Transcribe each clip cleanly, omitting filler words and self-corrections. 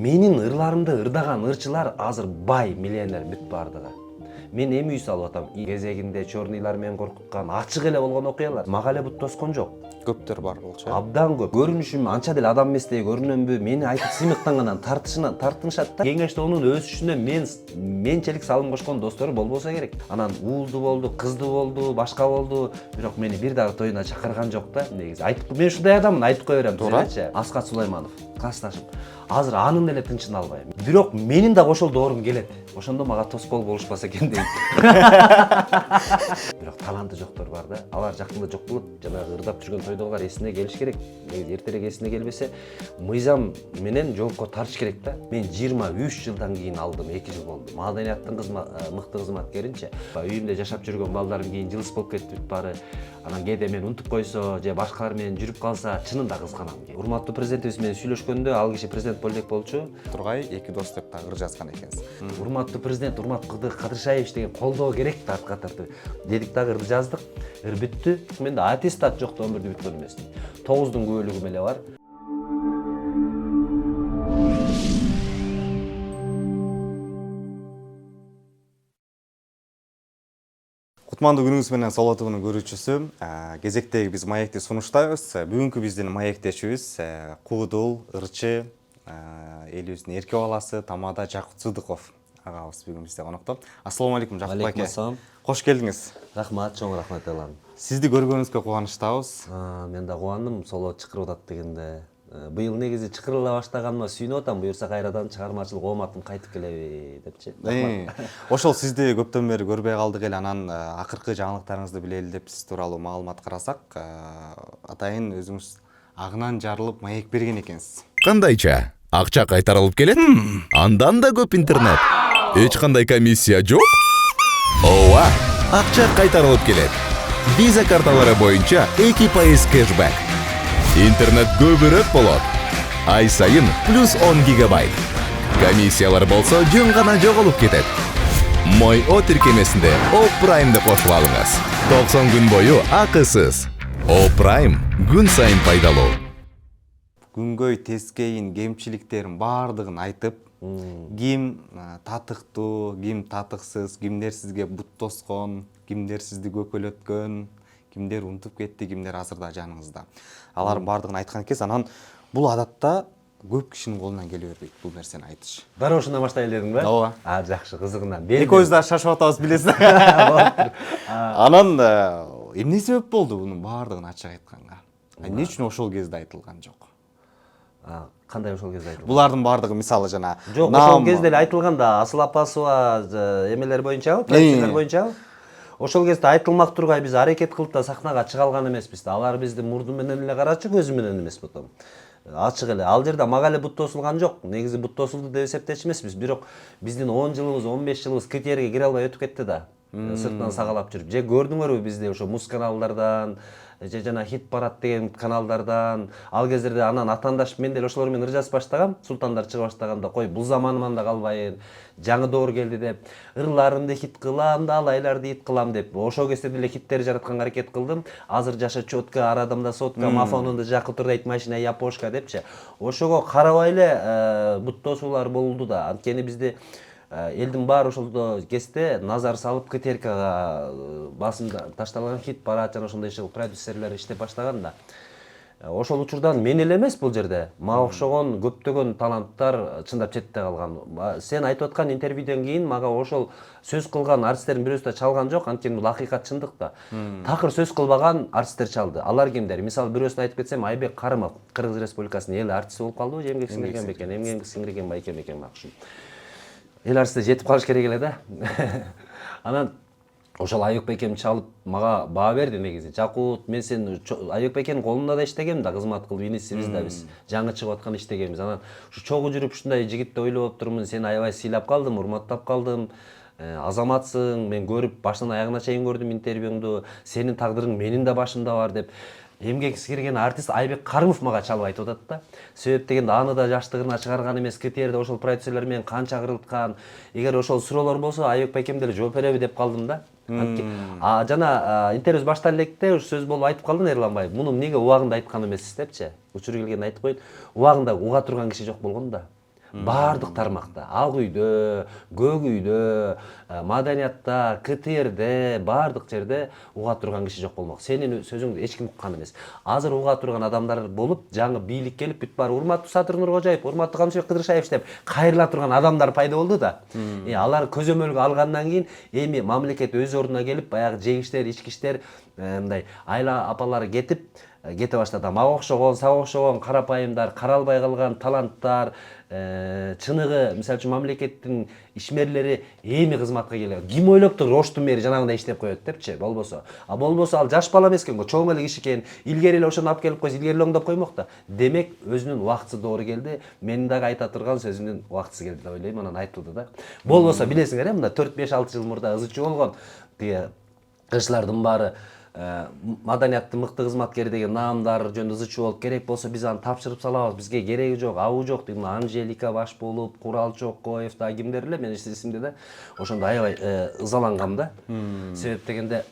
менин ырларымды ырдаган ырчылар азыр бай миллионер бүт бардыгы. Мен эми үй салып атам. Кезегинде чорныйлар менен коркуткан, ачык эле болгон окуялар. Мага эле бут тоскон жок. Көптөр бар болчу. Абдан көп. Көрүнүшүм анча деле адам эместей көрүнөмбү? Мени айтып сыймыктангандан тартынышат да. Кеңеште онун өсүшүнө менчелик салым кошкон достору болбосо керек. Анан уулду болду, кызды болду, башка болду. Бирок мени бир дагы тоюна чакырган жок да. Негизи айтып, мен ушундай адаммын, айтып кое берем. Туура. Аскат Сулайманов, классташым. Азыр анын эле тынчын албайм. Бирок менин да ошол доорум келет. Ошондо мага тоскоол болушпаса экен дейм. Бирок таланты жоктор бар да. Алар жакында жок болот. Жанагы ырдап жүргөн тойдогулар эсине келиш керек. Эртерээк эсине келбесе, мыйзам менен жоопко тартыш керек да. Мен 23 жылдан кийин алдым, 2 жыл болду. Маданияттын мыкты кызматкеринчи. Үйүмдө жашап жүргөн балдарым кийин жылыс болуп кетти бүт баары. Анан кээде мен унутуп койсо, же башкалар менен жүрүп калса, чынында кызганам. Урматтуу президентибиз менен сүйлөшкөндө, ал киши президент болдек болчу. Тургай эки дос деп да ыр жазган экенсиз. Урматтуу президент Урмат Кадыршаевич деген колдоо керек да артка тартып. Дедик дагы ыр жаздык. Ыр бүттү. Менде аттестат жок да өмүрдө бүткөн эмес. 9дун күбөлүгүм эле бар. Кутмандуу күнүңүз менен Соло ТВнын көрүүчүсү. Кезектеги биз маекти сунуштайбыз. Бүгүнкү биздин маектешибиз куудул, ырчы, элибиздин эрке баласы Тамада Жакут Сыдыков агабыз бүгүн бизде конокто. Ассалому алейкум Жакут байке. Алейкум. Кош келдиңиз. Рахмат, чоң рахмат элем. Сизди көргөнүбүзгө кубанычтабыз. Мен да кубандым, Соло чакырып атат дегенде. Быйыл негизи чакырыла баштаганыма сүйүнүп атам. Буюрса кайрадан чыгармачылык ооматым кайтып келеби депчи. Ошол сизди көптөн бери көрбөй калдык эле, анан акыркы жаңылыктарыңызды билели деп сиз тууралуу маалымат карасак, атайын өзүңүз агынан жарылып маек берген экенсиз. Кандайча? Акча кайтарылып келет? Андан да көп интернет. Эч кандай комиссия жок? Ооба, акча кайтарылып келет. Виза карталары боюнча 2% кэшбэк. Интернет көбүрөөк болот. Ай сайын плюс 10 гигабайт. Комиссиялар болсо жөн гана жоголуп кетет. Мой О тиркемесинде О Праймды кошуп алыңыз. 90 күн бою акысыз. О Прайм күн сайын пайдалуу. Күнгөй тескейин, кемчиликтерин баардыгын айтып, ким татыктуу, ким татыксыз, кимдер сизге бут тоскон, кимдер сизди көкөлөткөн, кимдер унутуп кетти, кимдер азырда жаныңызда. Алардын баардыгын айткан экенсиз. Анан бул адатта көп кишинин колунан келе бербейт бул нерсени айтыш. Дары ошондон баштайлы дедиң ба? Ооба. Жакшы, кызыгынан. Экөөбүз да шашып атабыз, билесиз. Анан эмне себеп болду мунун баардыгын ачык айтканга? Эмне үчүн ошол кезде айтылган жок? Кандай ошол кезде айтылган? Булардын баардыгы мисалы жана жок, ошол кезде эле айтылган да, Асыл Апасова эмелер боюнчабы, продюсерлер боюнчабы? Ошол кезде айтылмак тургай биз аракет кылып да сахнага чыга алган эмеспиз да. Алар бизди мурду менен эле карачу, көзү менен эмес потом. Ачык эле. Ал жерде мага эле бут тосулган жок. Негизи бут тосулду деп эсептечү эмеспиз. Бирок биздин 10 жылыбыз, 15 жылыбыз критерийге кире албай өтүп кетти да. Сыртынан сагалап жүрүп. Же көрдүңөрбү бизди ошо муз каналдардан, же жана хит парад деген каналдардан. Ал кездерде анан атаандашып мен деле ошолор менен ыр жазып баштагам. Султандар чыга баштаганда, кой бул заманыман да калбайын. Жаңы доор келди деп, ырларымды хит кылам да, алайларды хит кылам деп. Ошол кезде деле хиттер жаратканга аракет кылдым. Азыр жаша чётко, ар адамда сотка, мафонунда Жакут ырдайт машина япошка депчи. Ошого карабай эле бут тосуулар болду да. Анткени бизди элдин баары ошол кезде назар салып КТРКга басымда ташталган хит парад жана ошондой продюсерлер иштеп баштаган да. Ошол учурдан мен эле эмес бул жерде. Мага окшогон көптөгөн таланттар чындап четте калган. Сен айтып аткан интервьюдөн кийин мага ошол сөз кылган артисттердин бирөөсү да чалган жок, анткени бул акыйкат чындык да. Такыр сөз кылбаган артисттер чалды. Алар кимдер? Мисалы бирөөсүн айтып кетсем, Айбек Карымов, Кыргыз Республикасынын эл артисти болуп калдыбы, же эмгек сиңирген бекен, эмгек сиңирген байке бекен макшым. Эл артисте жетип калыш керек эле да. Анан ошол Айбек бекем чалып мага баа берди негизи. Жакут, мен сен Айбек бекенин колунда да иштегем да, кызмат кылып, инисибиз да биз. Жаңы чыгып аткан иштегенбиз. Анан ушу чогуу жүрүп ушундай жигитти ойлоп турмун, сени аябай сыйлап калдым, урматтап калдым. Азаматсың, мен көрүп башынан аягына чейин көрдүм интервьюңду. Сенин тагдырың менин да башымда бар деп. Эмгек сиңирген артист Айбек Карымов мага чалып айтып атат да. Себеп дегенде аны да жаштыгына чыгарган эмес, КТРде ошол продюсерлер менен канча кырылткан. Эгер ошол суроолор болсо Айбек байкем деле жооп береби деп калдым да. Жана интервьюбуз башталып электе ушу сөз болуп айтып калдым Эрланбаев. Муну эмнеге убагында айткан эмессиз депчи. Учуру келгенде айтып коеюн. Убагында уга турган киши жок болгон да. Баардык тармакта, ак үйдө, көк үйдө, маданиятта, КТРде, баардык жерде уга турган киши жок болмок. Сенин сөзүңдү эч ким уккан эмес. Азыр уга турган адамдар болуп, жаңы бийлик келип бүт баары урматтуу Садыр Нуркожоев, урматтуу Камчыбек Кыдыршаев деп кайрыла турган адамдар пайда болду да. Алар көзөмөлгө алгандан кийин эми мамлекет өз ордуна келип, баягы жегиштер, ичкиштер, мындай айла апалары кете баштады. Мага окшогон, сага окшогон карапайымдар, каралбай калган таланттар, чыныгы, мисалы үчүн мамлекеттин ишмерлери эми кызматка келет. Ким ойлоптур Роштун мэри жанагындай иштеп коет депчи, болбосо. Болбосо ал жаш бала эмес экен го, чоң эле киши экен. Илгери эле ошону алып келип койсо, илгери эле оңдоп коймок да. Демек, өзүнүн убактысы доору келди. Менин дагы айта турган сөзүмдүн убактысы келди деп ойлойм, анан айтылды да. Болбосо билесиңер, мында 4-5-6 жыл мурда ызычы болгон. Тиги кызчылардын баары маданияттын мыкты кызматкери деген наамдар жөнүндө ызычы болуп, керек болсо биз аны тапшырып салабыз, бизге кереги жок, абы жок деген Анжелика баш болуп, Курал Чокоев да кимдер эле мен эсимде да. Ошондо аябай ызалангам да. Себеп дегенде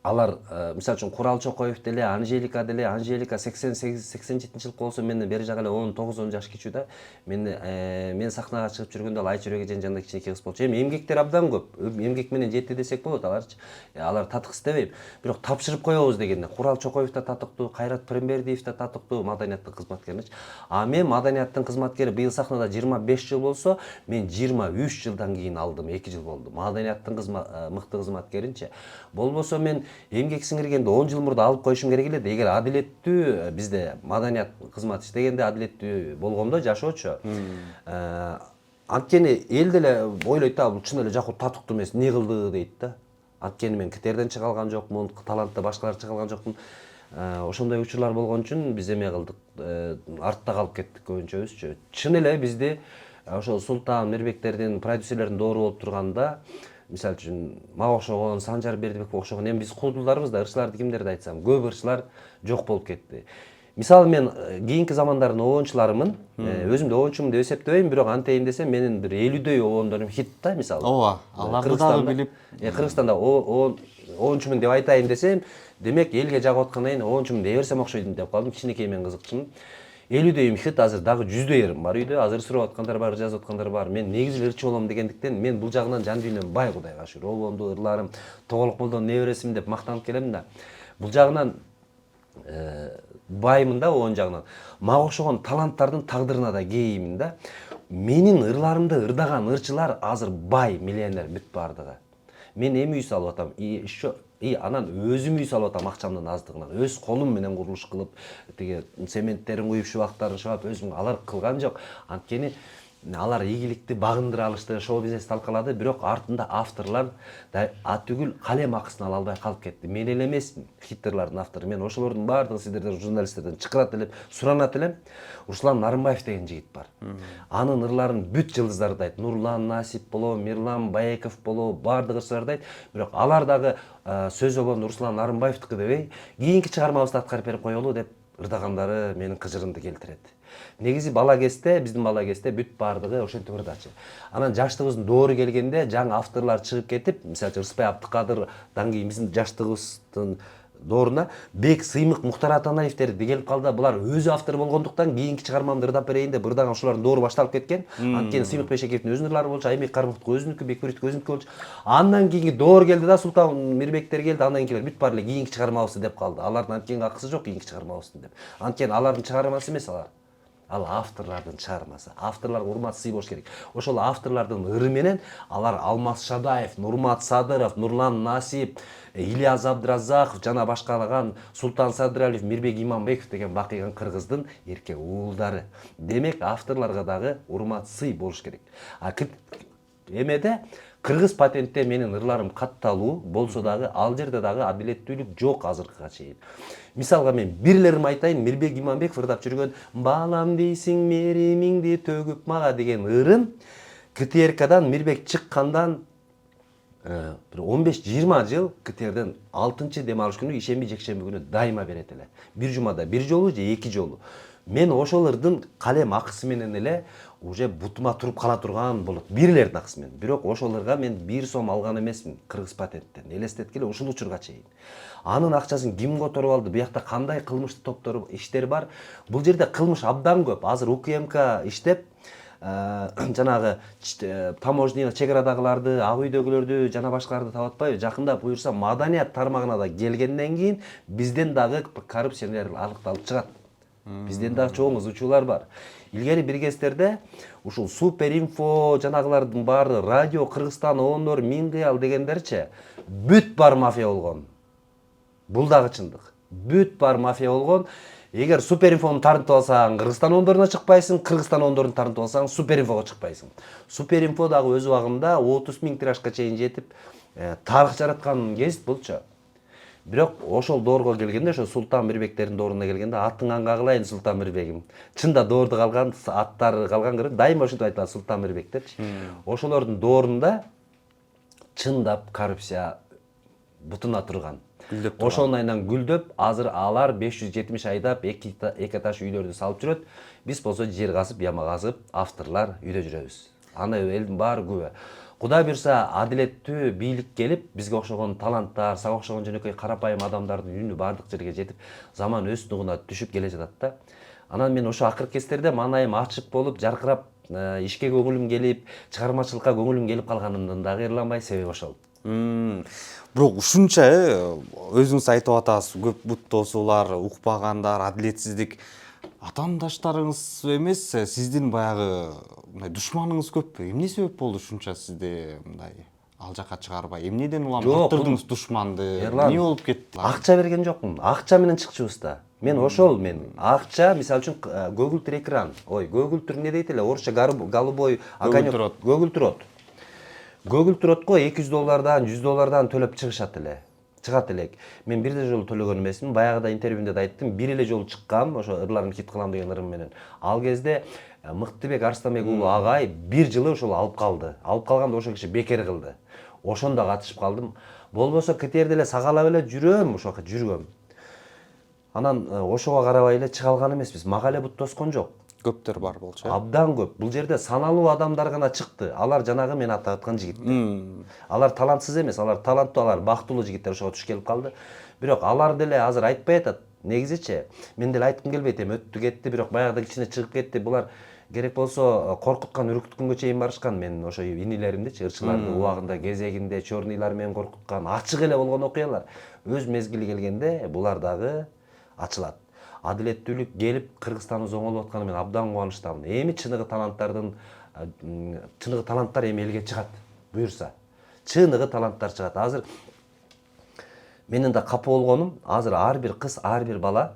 алар мисалы үчүн Курал Чокоев деле, Анжелика деле, Анжелика 88-87 жылкы болсо менден бери жагы эле 19 жаш кичүү да. Мен сахнага чыгып жүргөндө ал Айчүрөк эженин жанында кичинекей кыз болчу. Эми эмгектер абдан көп. Эмгек менен жетти десек болот аларчы. Алар татык истебейм. Бирок тапшырып коебуз дегенде Курал Чокоев да татыктуу, Кайрат Прембердиев да татыктуу маданияттын кызматкеричи. А мен маданияттын кызматкери быйыл сахнада 25 жыл болсо, мен 23 жылдан кийин алдым, 2 жыл болду. Маданияттын мыкты кызматкеринчи. Болбосо мен эмгек сиңиргенде 10 жыл мурда алып коюшум керек эле. Эгер адилеттүү бизде маданият кызмат иштегенде адилеттүү болгондо жашоочу. Анткени эл деле ойлойт да, бул чын эле жакуу татыктуу эмес, эмне кылды дейт да. Анткени мен КТРден чыга алган жокмун, талантта башкалар чыга алган жокмун. Ошондой учурлар болгон үчүн биз эме кылдык, артта калып кеттик көбүнчөбүзчү. Чын эле бизди ошол Султан Мирбектердин, продюсерлердин доору болуп турганда, мисалы үчүн мага окшогон, Санжар Бердибекке окшогон, эми биз куудулдарбыз да, ырчыларды кимдерди айтсам, көп ырчылар жок болуп кетти. Мисалы мен кийинки замандардын обончуларымын, өзүмдү обончумун деп эсептебейм, бирок антейин десем менин бир 50дөй обондорум хит да, мисалы. Ооба, аларды дагы билип. Кыргызстанда обончумун деп айтайын десем, демек элге жагып аткандан кийин обончумун дей берсем окшойт деп калдым, кичинекей мен кызыкчымын. 50дөйүм хит, азыр дагы 100дөйүм бар үйдө, азыр сурап аткандар бар, жазып аткандар бар. Мен негизи ырчы болом дегендиктен мен бул жагынан жан дүйнөм бай, Кудайга шүгүр. Обонду, ырларым, Тоголок молдонун небересимин деп мактанып келем да. Бул жагынан баймын да, он жагынан. Мага окшогон таланттардын тагдырына да кейимин да. Менин ырларымды ырдаган ырчылар азыр бай, миллионер бүт бардыгы. Мен эми үй салып атам, анан өзүм үй салып атам акчамдын аздыгынан. Өз колум менен курулуш кылып, тиги цементтерин куюп, шубактарын шабап, өзүм алар кылган жок. Анткени алар ийгиликти багындыра алышты, шоу-бизнес алкалады, бирок артында авторлар түгүл калем акысын ала албай калып кетти. Мен эле эмесмин хиттерлардын автору. Мен ошолордун баардыгы сиздерден, журналисттерден чакырат элем, суранат элем. Руслан Нарымбаев деген жигит бар. Анын ырларын бүт жылдыздар дайт. Нурлан Насип болобу, Мирлан Баеков болобу, баардык ырчылар дайт. Бирок алар дагы сөз болгондо Руслан Нарымбаевдики дебей, кийинки чыгармабызды аткарып берип коелу деп ырдагандары менин кыжырымды келтирет. Негизи бала кезде, биздин бала кезде бүт баардыгы ошентип ырдачы. Анан жаштыгыбыздын доору келгенде жаңы авторлор чыгып кетип, мисалы Рыспай Абдыкадырдан кийин биздин жаштыгыбыздын дооруна Бек Сыймык, Мухтар Атанаевдер келип калды. Булар өзү автор болгондуктан кийинки чыгармамды ырдап берейин деп ырдаган ошолордун доору башталып кеткен. Анткени Сыймык Бешекеевдин өзүнүн ырлары болчу, Аймек Кармыктыкы өзүнүкү, Бекбүрүттүкү өзүнүкү болчу. Андан кийинки доор келди да, Султан Мирбектер келди, андан кийин бүт баары эле кийинки чыгармабыз деп калды. Алардын анткени акысы жок кийинки чыгармабыздын деп. Анткени алардын чыгармасы эмес алар. Ал авторлардын чыгармасы. Авторлорго урмат сый болуш керек. Ошол авторлордун ыры менен алар Алмаз Шадаев, Нурмат Садыров, Нурлан Насип, Ильяс Абдыразаков жана башкалаган Султан Садыралиев, Мирбек Иманбеков деген бакыйган кыргыздын эркек уулдары. Демек авторлорго дагы урмат сый болуш керек. Эмеде кыргыз патентте менин ырларым катталуу болсо дагы ал жерде дагы адилеттүүлүк жок азыркыга чейин. Мисалга мен бирлерим айтайын, Мирбек Иманбеков ырдап жүргөн «Балам дейсиң меримиңди төгүп мага» деген ырын КТРКдан Мирбек чыккандан 15-20 жыл КТРден 6-дем алыш күнү ишемби жекшемби күнү дайыма берет эле. Бир жумада бир жолу же 2 жолу. Мен ошолордун калем акысы менен эле уже бутума туруп кала турган болот. Бирлердин акысы менен. Бирок ошолорго мен 1 сом алган эмесмин кыргыз патенттен. Элестеткиле ушул учурга чейин. Анын акчасын ким которуп алды? Буякта кандай кылмыштуу топтор иштер бар? Бул жерде кылмыш абдан көп. Азыр УКМК иштеп, жанагы таможня чек арадагыларды, ак үйдөгүлөрдү жана башкаларды таап атпайбы? Жакында буюрса маданият тармагына да келгенден кийин бизден дагы коррупционер аныкталып чыгат. Бизден дагы чоң ызычуулар бар. Илгери бир кездерде ушул Суперинфо жанагылардын баары, радио Кыргызстан, Ондор, Мингыял дегендерчи бүт бар мафия болгон. Бул дагы чындык. Бүт бар мафия болгон. Эгер Суперинфону тартып алсаң, Кыргызстан ондоруна чыкпайсың, Кыргызстан ондорун тартып алсаң, Суперинфого чыкпайсың. Суперинфо дагы өз убагында 30 000 тиражга чейин жетип, тарых жараткан кез болчу. Бирок ошол доорго келгенде, ошо Султан Мирбектердин дооруна келгенде, атыңанга кылайын Султан Мирбегим. Чында доорду калган, аттары калган кыры дайыма ушинтип айтылат Султан Мирбектерчи. Ошолордун доорунда чындап коррупция бутуна турган. Ошонайынан гүлдөп, азыр алар 570 айдап эки этаж үйлөрдү салып жүрөт. Биз болсо жер казып, яма казып, авторлар үйдө жүрөбүз. Аны элдин баары күбө. Кудай буйрса адилеттүү бийлик келип, бизге окшогон таланттар, сага окшогон жөнөкөй карапайым адамдардын үнү бардык жерге жетип, заман өз нугуна түшүп келе жатат да. Анан мен ошо акыркы кездерде манайым ачык болуп, жаркырап, ишке көңүлүм келип, чыгармачылыкка көңүлүм келип калганымдан дагы ырланбай себеп ошол. Бирок ушунча өзүңүз айтып атасыз, көп бут тосуулар, укпагандар, адилетсиздик. Атаандаштарыңыз эмес, сиздин баягы душманыңыз көппү? Эмне себеп болду ушунча сизди мындай ал жака чыгарбай? Эмнеден улам аттырдыңыз душманды? Эмне болуп кетти? Акча берген жокмун. Акча менен чыкчубуз да. Мен акча, мисалы үчүн көгүлтүр экран. Көгүлтүр эмне дейт эле? Орусча голубой огонек. Көгүлтүр отко $200, $100 төлөп чыгышат эле. Чыгат элек. Мен бир жолу төлөгөн эмесмин. Баягыда интервьюмда да айттым. Бир эле жолу чыккам, ошо ырларымды хит кылам деген ырым менен. Ал кезде Мыктыбек Арстанбек уулу агай бир жылы ошол алып калды. Алып калганда ошол киши бекер кылды. Ошондо катышып калдым. Болбосо кетерде эле сагалап эле жүрөм, ошоко жүргөм. Анан ошого карабай эле чыга алган эмеспиз. Мага эле бут тоскон жок. Көптөр бар болчу. Абдан көп. Бул жерде саналуу адамдар гана чыкты. Алар жанагы мен ататкан жигиттер. Алар талантсыз эмес, алар таланттуу, алар бактылуу жигиттер ошого туш келип калды. Бирок алар деле азыр айтпай атат. Негизичи мен деле айткым келбейт, өттү кетти, бирок баягыда кичине чыгып кетти. Булар керек болсо коркуткан, үркүткөнгө чейин барышкан. Мен ошо инилеримдичи, ырчыларды убагында кезегинде чорныйлар менен коркуткан, ачык эле болгон окуялар. Өз мезгили келгенде булар дагы ачылат. Адилеттүүлүк келип Кыргызстаныбыз оңолуп атканы мен абдан кубанычтамын. Эми чыныгы таланттар эми элге чыгат, буюрса. Чыныгы таланттар чыгат. Азыр менин да капа болгонум, азыр ар бир кыз, ар бир бала,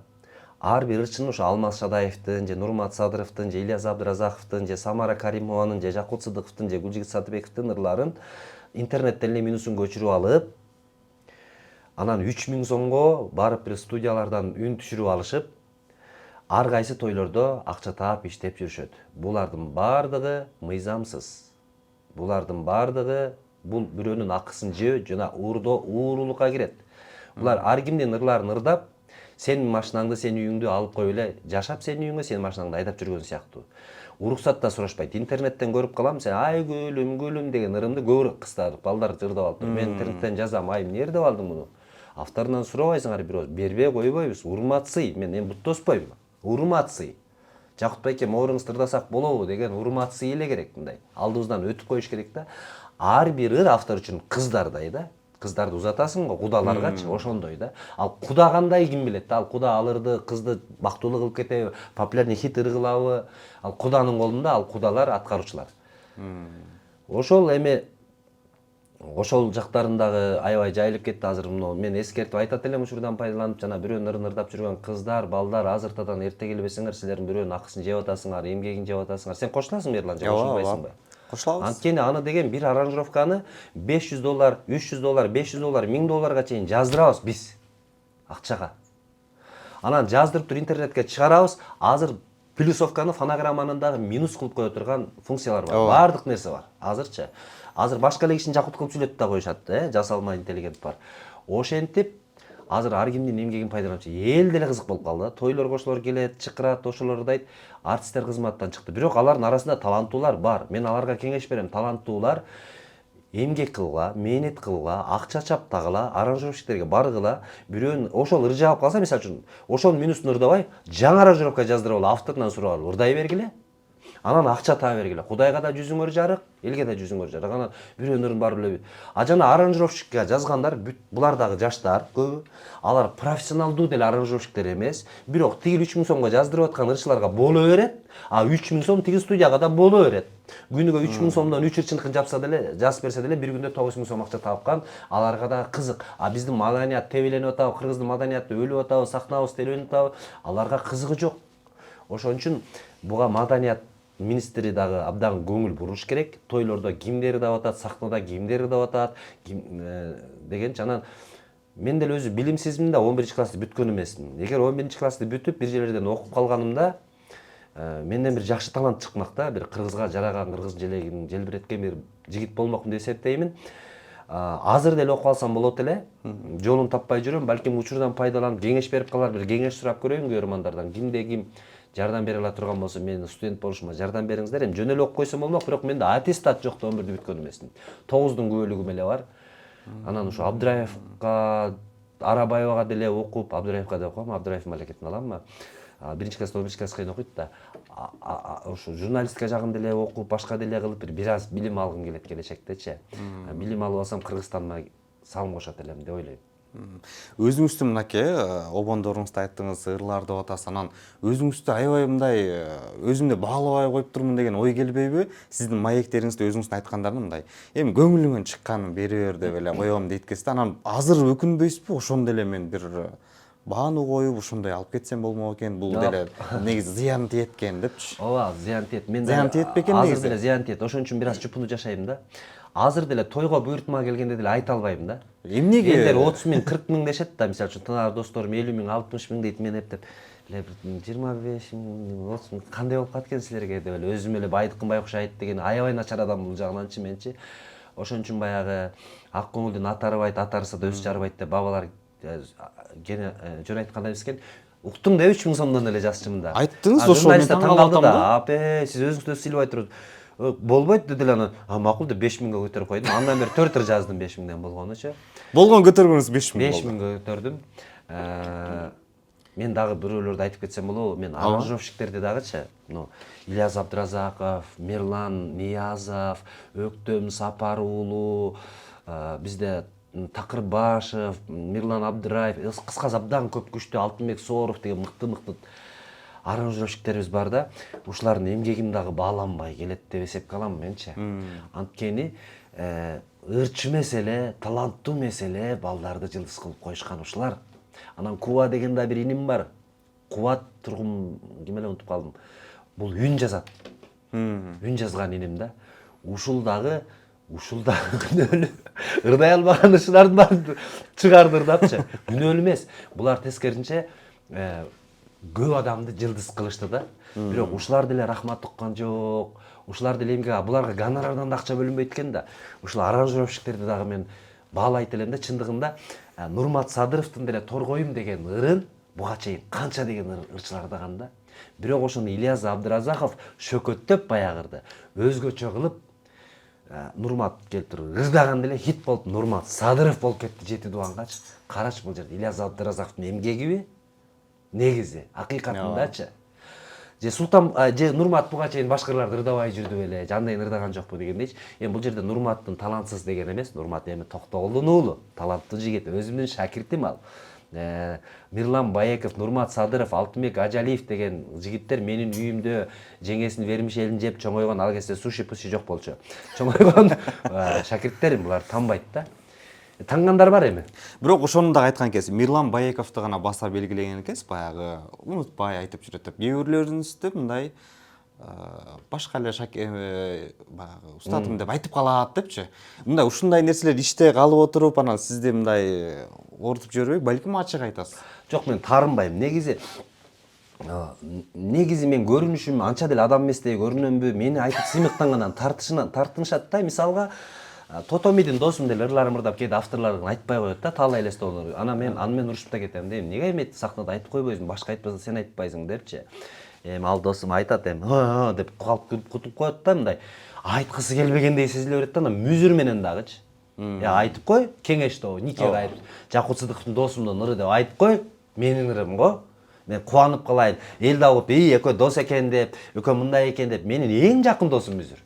ар бир ырчынын ошо Алмаз Шадаевдин, же Нурмат Садыровдун, же Ильяс Абдыразаковдун, же Самара Каримованын, же Жакут Сыдыковдун, же Гүлжигит Сатыбековдун ырларын интернеттен эле минусун көчүрүп алып, анан 3000 сомго барып бир студиялардан үн түшүрүп алышып, ар кайсы тойлордо акча таап иштеп жүрүшөт. Булардын бардыгы мыйзамсыз. Булардын бардыгы бул бирөөнүн акысын жөө жана уурулукка кирет. Булар ар кимдин ырларын ырдап, сенин машинаңды, сенин үйүңдү алып коюп эле жашап, сенин үйүңө сенин машинаңды айдап жүргөн сыяктуу. Уруксат да сурашпайт. Интернеттен көрүп калам, сен ай гүлүм деген ырымды көп кыздар, балдар ырдап алып. Мен интернеттен жазам, ай эмне ырдап алдың муну? Авторунан сурабайсыңар, бирөө бербей койбойбуз. Урматсый, мен бут тоспойм. Урматсый. Жакут байке, мооруңузду ырдасак болобу деген урматсый эле керек мындай. Алдыбыздан өтүп коюш керек да. Ар бир ыр автор үчүн кыздардай да. Кыздарды узатасың го, кудаларгачы ошондой да. Ал куда кандай ким билет да. Ал куда алырды, кызды бактылуу кылып кетеби, популярный хит ыр кылабы. Ал куданын колунда, ал кудалар аткаруучулар. Ошол эми ошол жактарындагы аябай жайылып кетти азыр. Мен эскертип айтат элем ушурдан пайдаланып, жана бирөөнүн ырын ырдап жүргөн кыздар, балдар азыртадан эрте келбесеңер, силердин бирөөнүн акысын жеп атасыңар, эмгегин жеп атасыңар. Сен кошуласыңбы Эрлан, же кошулбайсыңбы? Кошулабыз. Анткени аны деген бир аранжировканы $500, $300, $500, $1000 чейин жаздырабыз биз акчага. Анан жаздырып туруп интернетке чыгарабыз. Азыр плюсовканы фонограмманын дагы минус кылып кое турган функциялар бар. Бардык нерсе бар. Азырчы. Азыр башка эле кишини жакут кылып сүйлөтүп да коюшат, жасалма интеллигент бар. Ошентип азыр ар кимдин эмгегин пайдаланып эл деле кызык болуп калды да. Тойлор кошулар келет, чыкырат, ошолор дейт, артисттер кызматтан чыкты. Бирок алардын арасында таланттуулар бар. Мен аларга кеңеш берем. Таланттуулар эмгек кылгыла, мээнет кылгыла, акча чаптагыла, аранжировщиктерге баргыла. Бирөөнүн ошол ыржа алып калса, мисалы үчүн, ошонун минусун ырдабай, жаңы аранжировка жаздырып алып, авторунан сурап алып ырдай бергиле. Анан акча таа бергиле. Кудайга да жүзүңөр жарык, элге да жүзүңөр жарык. Анан бирөөнөрүн барып эле. А жана аранжировщикке жазгандар, булар дагы жаштар көбү. Алар профессионалдуу деле аранжировщиктер эмес. Бирок тигил 3000 сомго жаздырып аткан ырчыларга боло берет. А 3000 сом тиги студияга да боло берет. Күнүгө 3000 сомдон 3 ырчыныкын жапса деле, жазып берсе деле бир күндө 9000 сом акча тапкан. Аларга да кызык. А биздин маданият тебеленип атабы, кыргыздын маданияты өлүп атабы, сахнабыз тебеленип атабы, аларга кызыгы жок. Ошон үчүн буга маданият министри дагы абдан көңүл буруш керек. Тойлордо кимдер да атат, сахнада кимдер да атат деген. Анан мен деле өзү билимсизмин да 11-классты бүткөн эмесмин. Эгер 11-классты бүтүп бир жерлерден окуп калганымда менден бир жакшы талант чыкмак да, бир кыргызга жараган, кыргыз желегин желбиреткен бир жигит болмокмун деп эсептеймин. Азыр деле окуп алсам болот эле. Жолун таппай жүрөм, балким учурдан пайдаланып кеңеш берип калар, бир кеңеш сурап көрөйүн көрөрмандардан. Кимде ким жардам бере ала турган болсо, мен студент болушума жардам бериңиздер. Эми жөн эле окуп койсом болмок, бирок менде аттестат жок да, 11-ди бүткөн эмесмин. 9-дун күбөлүгүм эле бар. Анан ушу Абдыраевга, Арабаевага деле окуп, Абдыраевга да окугам, Абдыраев малекетин аламмы? 1-класста, 11-класска чейин окуйт да. Ушу журналистика жагын деле окуп, башка деле кылып бир аз билим алгым келет келечектечи. Билим алып алсам Кыргызстанга салым кошот элем деп ойлойм. Өзүңүздү мынакей обондоруңузда айттыңыз, ырлар деп атасыз, анан өзүңүздү аябай мындай өзүмдү баалабай коюп турмун деген ой келбейби? Сиздин маектериңизде өзүңүздүн айткандарыңыз мындай, эми көңүлүңөн чыкканын бере бер деп эле коем дейткенсиз, анан азыр өкүнбөйсүзбү? Ошондо эле мен бир баану коюп, ушундай алып кетсем болмок экен, бул деле негизи зыян тиет экен депчи. Ооба, зыян тиет. Мен зыян тиет бекен негизи? Азыр деле зыян тиет. Ошон үчүн бир аз чупуну жашайм да. Азыр деле тойго буйртма келгенде деле айта албайм да. Эмнеге? Элдер 30 000, 40 000 дешет да, мисалы үчүн тынар досторум 50 000, 60 000 дейт, мен эптеп 25 000, 30 000 кандай болуп калат экен силерге деп эле өзүм эле байдыкын байкуш айт деген аябай начар адам бул жагынанчы менчи. Ошон үчүн баягы ак көңүлдүн атарыбайт, атарса да өз жарбайт деп бабалар гене жөн айткан эмескен. Уктум да 3000 сомдон эле жазчымын да. Айттыңыз ошо, мен таң калдым да. Апе, сиз өзүңүздү сыйлабай туруп болбойт деди эле. Анан макул деп 5000ге көтөрүп койдум. Андан бери 4 ыр жаздым 5000ден болгонучу. Болгон көтөргөнүз 5000 болду. 5000ге көтөрдүм. Мен дагы бирөөлөрдү айтып кетсем болобу? Мен аранжировщиктерди дагычы, Ильяс Абдыразаков, Мирлан Ниязов, Өктөм Сапар уулу, бизде Такырбашев, Мирлан Абдыраев, кыскасы абдан көп күчтүү Алтынбек Сооров деген мыкты аранжировщиктерибиз бар да. Ушулардын эмгегин дагы бааланбай келет деп эсепке алам менчи. Анткени ырчы меселе, таланттуу меселе балдарды жылдыз кылып коюшкан ушулар. Анан Куба деген да бир иним бар. Кубат тургум, ким эле унутуп калдым. Бул үн жазат. Үн жазган иним да. Ушул дагы күнөөлүү. Ырдай албаган ырчылардын баарын чыгарды ырдапчы. Күнөөлүү эмес. Булар тескерисинче көп адамды жылдыз кылышты да. Бирок ушулар деле рахмат уккан жок. Ушулар деле эмгеге, буларга гонорардан да акча бөлүнбөйт экен да. Ушул аранжировщиктерди дагы мен баалайт элем да. Чындыгында Нурмат Садыровдун деле Торгоюм деген ырын буга чейин канча деген ырчылар ырдаган да. Бирок ошону Ильяс Абдыразаков шөкөттөп баягырды өзгөчө кылып Нурмат келип туруп ырдаган деле хит болуп Нурмат Садыров болуп кетти 7 дубангачы. Карачы бул жерде Ильяс Абдыразаковдун эмгегиби? Негизи, акыйкатындачы. Же Нурмат буга чейин башкаларды ырдабай жүрдү беле, жандайын ырдаган жокпу дегендейчи. Эми бул жерде Нурматтын талантсыз деген эмес, Нурмат эми Токтогулдун уулу, таланттуу жигит, өзүмдүн шакиртим ал. Мирлан Баеков, Нурмат Садыров, Алтынбек Ажалиев деген жигиттер менин үйүмдө жеңесин вермишелин жеп чоңойгон, ал кезде суши-пуши жок болчу. Чоңойгон шакирттерим, булар танбайт да. Таңгандар бар эми. Бирок ошону да айткан экенсиз, Мирлан Баековду гана баса белгилеген экенсиз, баягы унутпай айтып жүрөт деп. Кээ бирлеринизде мындай башка эле баягы устатым деп айтып калат депчи. Мындай ушундай нерселер иште калып отуруп, анан сизди мындай ортуп жибербей, балким ачык айтасыз. Жок, мен таарынбайм. Негизи мен көрүнүшүм анча деле адам эместей көрүнөмбү? Мени айтып сыймыктангандан тартынышат да. Мисалга Тотомидин досум деле ырларын мырдап кээде авторлорун айтпай коет да, таалай элестеолор. Аны мен урушуп да кетем дейм. Неге эметти сахнада айтып койбойсуң, башка айтпаса сен айтпайсың депчи. Эми ал досум айтат эми деп калып кутуп коет да, мындай айткысы келбегендей сезиле берет да, ана мүзүр менен дагычы. Айтып кой, кеңештөө, нике кайып. Жакут Сыдыковдун досумдун ыры деп айтып кой, менин ырым го. Мен кубанып калайын. Эл да болуп, экөө дос экен деп, экөө мындай экен деп, менин эң жакын досум мүзүр.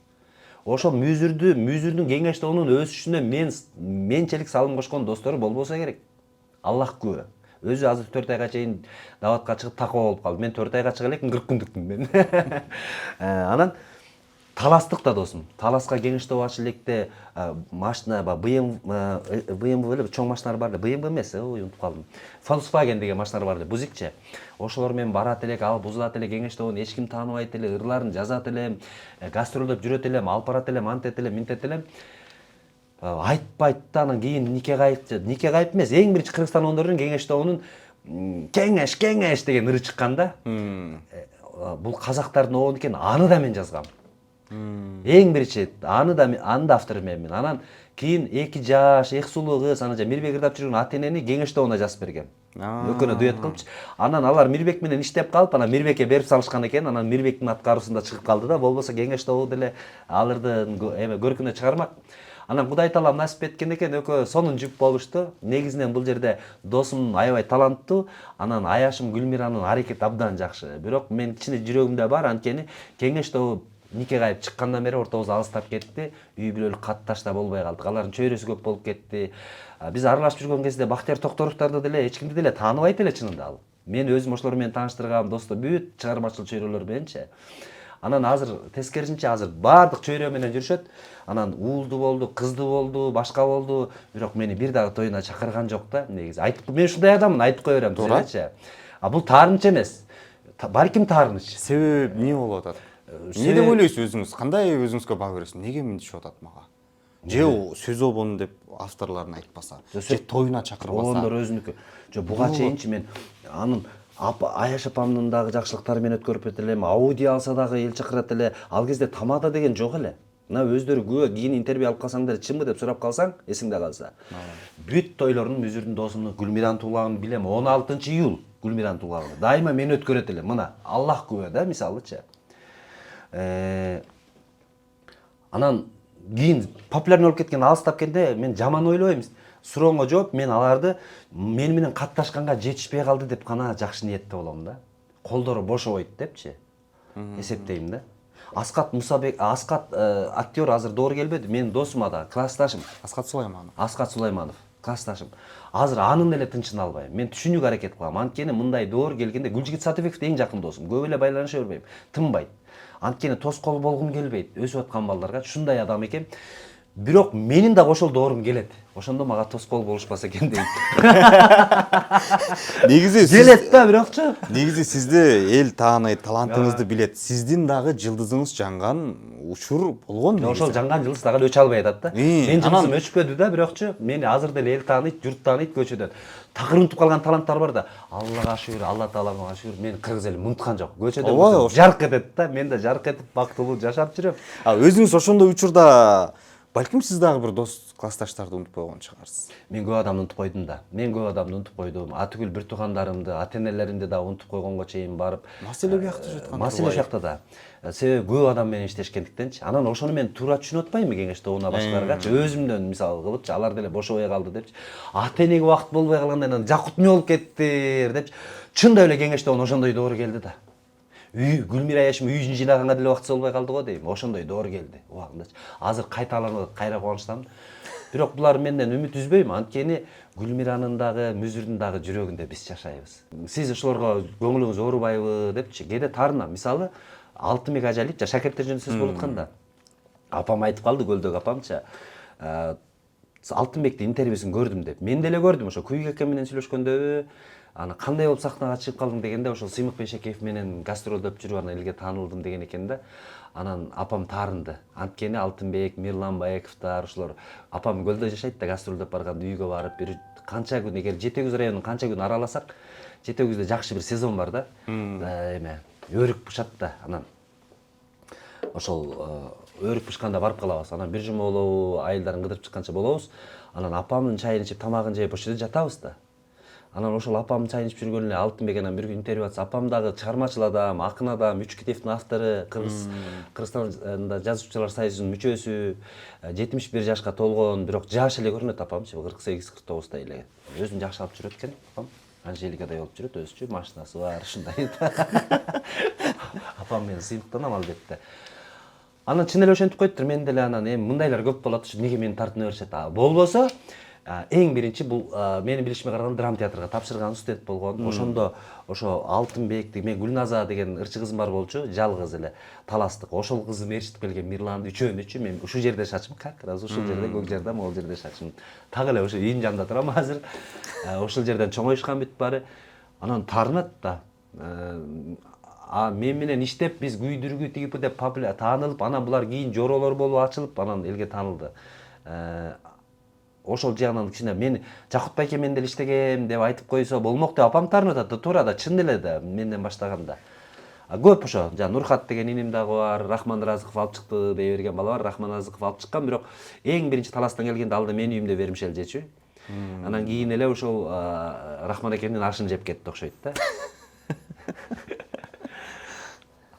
Ошол мүзүрдүн кеңештөөнүн өсүшүнө менчелик салым кошкон достору болбосо керек. Аллах күбө. Өзү азыр 4 айга чейин даватка чыгып такоо болуп калды. Мен 4 айга чыга элекмин, 40 күндүкмүн мен. Анан таластык да досум. Таласка кеңештөө ачы электе машина BMW эле чоң машиналар бар эле. BMW эмес, унутуп калдым. Volkswagen деген машиналар бар эле, бузикче. Ошолор менен барат элек, ал бузулат эле, кеңештөөдөн эч ким тааныбайт эле, ырларын жазат элем, гастролдоп жүрөт элем, алып барат элем, антет элем, минтет элем. Айтпайт да, анан кийин нике кайып эмес, эң биринчи Кыргызстан ондорунун кеңештөөнүн кеңеш деген ыры чыккан да. Бул казактардын обону экен, аны да мен жазгам. Эң биринчи аны да автору менмин. Анан кийин 2 жаш, эк сулуу кыз, анан Мирбек ырдап жүргөн Атенени кеңештөөүнө жазып бергем. Экөөнө дуэт кылыпчы. Анан алар Мирбек менен иштеп калып, анан Мирбекке берип салышкан экен. Анан Мирбектин аткаруусунда чыгып калды да, болбосо кеңештөө деле алырдын көркүнө чыгармак. Анан Кудай таалам насип эткен экен, экөө сонун жүп болушту. Негизинен бул жерде досум аябай таланттуу, анан аяшым Гүлмиранын аракети абдан жакшы. Бирок мен кичине жүрөгүмдө бар, анткени кеңештөө нике кайып чыккандан бери ортобуз алыстап кетти. Үй бүлөлүк катташ да болбой калдык. Алардын чөйрөсү көп болуп кетти. Биз аралашып жүргөн кезде Бактияр Токторовдорду деле эч кимди деле тааныбайт эле чынында ал. Мен өзүм ошолор менен тааныштыргам, достор бүт чыгармачыл чөйрөлөр мененчи. Анан азыр тескерисинче азыр баардык чөйрө менен жүрүшөт. Анан уулду болду, кызды болду, башка болду. Бирок мени бир дагы тоюна чакырган жок да. Негизи айтып, мен ушундай адаммын, айтып кое берем сизерчи. Бул таарыныч эмес. Балким таарыныч. Себеби эмне болуп атат? Эмне деп ойлойсуз өзүңүз? Кандай өзүңүзгө баа бересиз? Неге мынтишип атат мага? Же сөз обону деп авторлорун айтпаса, же тоюна чакырбаса. Ондор өзүнүкү. Жо буга чейинчи мен анын Аяш апамдын дагы жакшылыктары менен өткөрүп элем, аудио алса дагы эл чакырат эле. Ал кезде тамада деген жок эле. Мына өздөрү күбө, кийин интервью алып калсаң деле чынбы деп сурап калсаң, эсиңде калса. Бүт тойлордун мүзүрдүн досумдун Гүлмиран туулагын билем. 16-июл Гүлмиран туулагы. Дайыма мени өткөрөт эле. Мына Аллах күбө да, мисалычы. Анан кийин популярный болуп кеткен, алыстап кеткенде мен жаман ойлобойм. Сурооңо жооп, мен аларды мен менен катташканга жетишпей калды деп гана жакшы ниетте болом да. Колдору бошобойт депчи. Эсептейм да. Аскат актер азыр доор келбеди, менин досум ада, классташым. Аскат Сулайманов, классташым. Азыр анын эле тынчын албайм. Мен түшүнүүгө аракет кылам. Анткени мындай доор келгенде Гүлжигит Сатыбеков эң жакын досум. Көп эле байланыша бербейм. Тынбайт. Анткени тоскоол болгум келбейт. Өсүп аткан балдарга ушундай адам экен. Бирок менин да ошол доорум келет. Ошондо мага тоскоол болушпаса экен дейм. Негизи келет да, бирокчу. Негизи сизди эл тааныйт, талантыңызды билет. Сиздин дагы жылдызыңыз жанган учур болгон. Ошол жанган жылдыз дагы өчө албай атат да. Мен жылдызым өчпөдү да, бирокчу мени азыр деле эл тааныйт, журт тааныйт көчөдөн. Такыр унутуп калган таланттар бар да. Аллага шүгүр, Алла таалага шүгүр, мен кыргыз эли унуткан жок. Көчөдө жарк этет да, мен да жарк этип бактылуу жашап жүрөм. Өзүңүз ошондой учурда балким сиз дагы бир дос классташтарды унутуп койгон чыгарсыз. Мен көп адамды унутуп койдум да. Атүгүл бир туугандарымды, ата-энелеримди да унутуп койгонго чейин барып. Маселе биякта жаткан. Маселе биякта да. Себеби көп адам менен иштешкендиктенчи. Анан ошону мен туура түшүнүп атпайммы кеңештөөүнө башкаларгачы, өзүмдөн мисал кылыпчы, алар деле бошобой калды депчи. Ата-энеге убакыт болбой калгандан анан жакут эмне болуп кетти депчи. Чындап эле кеңештөөүн ошондой доор келди да. Гүлмира Аяшым үйүн жыйлаганга деле убакыт болбой калды го дейм. Ошондой доор келди убагындачы. Азыр кайталанып, кайра кубанычтамын. Бирок булар менден үмүт үзбөйм, анткени Гүлмиранын дагы, мүзүрдүн дагы жүрөгүндө биз жашайбыз. Сиз ошолорго көңүлүңүз оорубайбы депчи, кээде таарынам. Мисалы, Алтынбек Ажалиев шакирттер жөнүндө сөз болуп атканда, апам айтып калды, Көлдөгү апамчы. Алтынбектин интервьюсун көрдүм деп. Мен деле көрдүм, ошо Күйүк эке менен сүйлөшкөндө, аны кандай болуп сахнага чыгып калдың дегенде, ошол Сыймык Бейшекеев менен гастролдоп жүрүп анан элге таанылдым деген экен да. Анан апам таарынды. Анткени Алтынбек, Мирлан Баековдор ошолор апам Көлдө жашайт да, гастролдоп барганда үйгө барып бир канча күн, эгер Жети Өгүз районун канча күн араласак, Жети Өгүздө жакшы бир сезон бар да. Эме өрүк бушат да. Анан ошол өрүк бышканда барып калабыз. Анан бир жума болобу, айылдарын кыдырып чыкканча болобуз. Анан апамдын чайын ичип, тамагын жеп ошол жерде жатабыз да. Анан ошол апамдын чайын ичип жүргөн эле Алтынбек анан бир күн интервью атса, апам дагы чыгармачыл адам, акын адам, 3 китептин автору, Кыргызстанда жазуучулар союзунун мүчөсү, 71 жашка толгон, бирок жаш эле көрүнөт апамчы, 48-49 эле. Өзүн жакшы алып жүрөт экен апам. Анжеликадай болуп жүрөт, өзүчө машинасы бар, ушундай. Апам менен сыймыктанам албетте. Анан чын эле ошентип коюптур, мен деле анан мындайлар көп болот, неге мени тартына беришет? Болбосо эң биринчи бул менин билишиме караганда драма театрга тапшырган студент болгон. Ошондо ошо Алтынбек деген Гүлназа деген ырчы кызым бар болчу, жалгыз эле таластык. Ошол кызым ээрчитип келген Мирланды үчөөнүчү мен ушул жерде шачым, как раз ушул жерде көк жерде, могул жерде шачым. Так эле ошо үйүн жанында турам азыр. Ошол жерден чоңоюшкан бүт баары. Анан таарынат да. Мен менен иштеп биз күйдүргү тигип деп таанылып, анан булар кийин жоролор болуп ачылып, анан элге таанылды. Ошол жагынан кичине мен Жакут байке мен деле иштегем деп айтып койсо болмок деп апам таарынып атат да, туура да, чын эле да, менден баштаганда. Көп ошо, жана Нурхат деген иним дагы бар, Рахман Разыков алып чыкты дей берген бала бар, Рахман Разыков алып чыккан, бирок эң биринчи таластан келгенде алды менин үйүмдө вермишел жечү. Анан кийин эле ошол Рахман экемдин ашын жеп кетти окшойт да.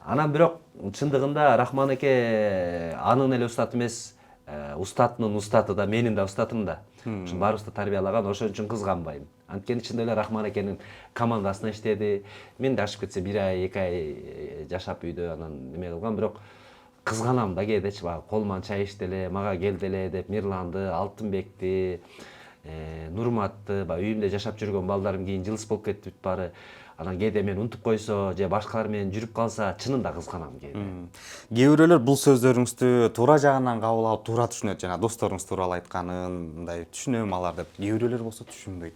Анан бирок чындыгында Рахман эке анын эле устаты эмес, устатынын устаты да, менин да устатым да. Ошо баарыбызды тарбиялаган, ошон үчүн кызганбайм. Анткени чын эле Рахман экенин командасына иштеди. Мен да ашып кетсе 1 ай, 2 ай жашап үйдө анан неме кылган, бирок кызганам да кээдечи, колуман чай ичти эле, мага келди эле деп Мирланды, Алтынбекти, Нурматты, үйүмдө жашап жүргөн балдарым кийин жылыс болуп кетти бүт баары. Анан кээде мен унутуп койсо, же башкалар менен жүрүп калса, чынында кызганам кээде. Кээ бирөөлөр бул сөздөрүңүздү туура жагынан кабыл алып, туура түшүнөт. Жана досторуңуз тууралуу айтканын, мындай түшүнөм алар деп. Кээ бирөөлөр болсо түшүнбөйт.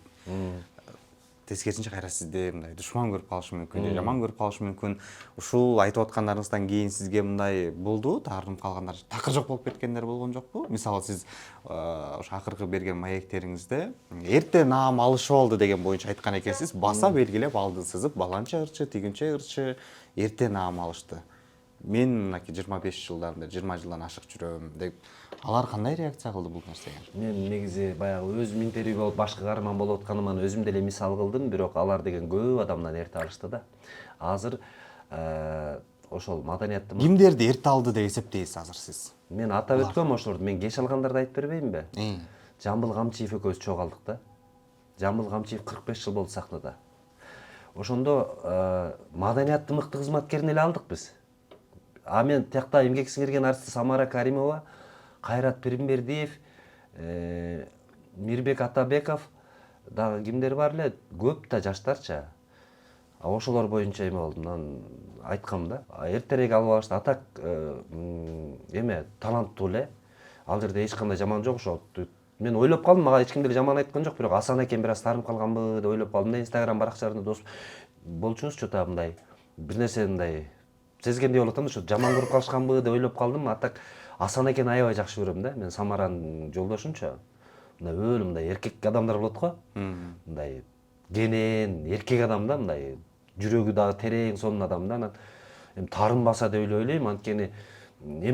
Тескерисинче кайра сизди мындай душман көрүп калышы мүмкүн, же жаман көрүп калышы мүмкүн. Ушул айтып аткандарыңыздан кийин сизге мындай болду, таарынып калгандар, такыр жок болуп кеткендер болгон жокпу? Мисалы сиз ошо акыркы берген маектериңизде эрте наам алышып алды деген боюнча айткан экенсиз, баса белгилеп алды сызып, баланча ырчы, тигинче ырчы эрте наам алышты. Мен мынакей 25 жылдан бери, 20 жылдан ашык жүрөм деп, алар кандай реакция кылды бул нерсеге? Мен негизи баягы өзүм интервью болуп башка каарман болуп атканыман өзүм деле мисал кылдым, бирок алар деген көп адамдан эрте алышты да. Азыр ошол маданиятты Кимдерди эрте алды деп эсептейсиз азыр сиз? мен атап өткөм ошолорду, мен кеш алгандарды айтып бербеймби? Жамбыл Камчиев экөөбүз чогуу алдык да. Жамбыл Камчиев 45 жыл болду сахнада. Ошондо маданиятты мыкты кызматкерин эле алдык биз. Мен тиякта эмгек сиңирген артист Самара Каримова, Кайрат Пирмбердиев, Мирбек Атабеков, дагы кимдер бар эле, көп да жаштарча. Ошолор боюнча эме болдум, анан айткам да. Эртерээк алып алышты. Атак таланттуу эле. Ал жерде эч кандай жаман жок ошо. Мен ойлоп калдым, мага эч ким деле жаман айткан жок, бирок Асан экен бир аз таарынып калганбы деп ойлоп калдым да. Инстаграм баракчаларында дос болчубуз, чота мындай бир нерсе мындай сезгендей болуп атам да, ошо жаман көрүп калышканбы деп ойлоп калдым. Атак Асан экен аябай жакшы көрөм да. Мен Самаранын жолдошумчу. Мындай өлү мындай эркек адамдар болот го. Мындай кенен, эркек адам да, мындай жүрөгү дагы терең сонун адам да. Анан таарынбаса деп ойлойм, анткени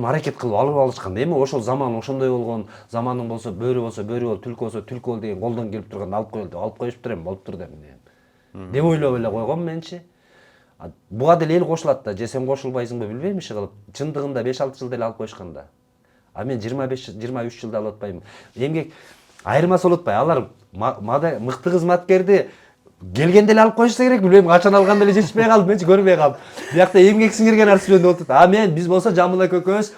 аракет кылып алып алышкан. Ошол заман ошондой болгон, заманың болсо бөрү бол, түлкү болсо түлкү бол деген колдон келип турган алып коелду, алып коюштур эми болуптур деп ойлоп эле койгом менчи. Буга деле эл кошулат да, же сен кошулбайсыңбы билбейм иши кылып. Чындыгында 5-6 жылда эле алып коюшкан да. Мен 25-23 жылда алып атпайм. Эмгек айырмасы болуп атпайбы? Алар мыкты кызматкерди келгенде эле алып коюшса керек, билбейм, качан алган деле жетишпей калып, менчи көрбөй калып. Биякта эмгек сиңирген артист болуп атат. Биз болсо Жамбыл эке экөөбүз,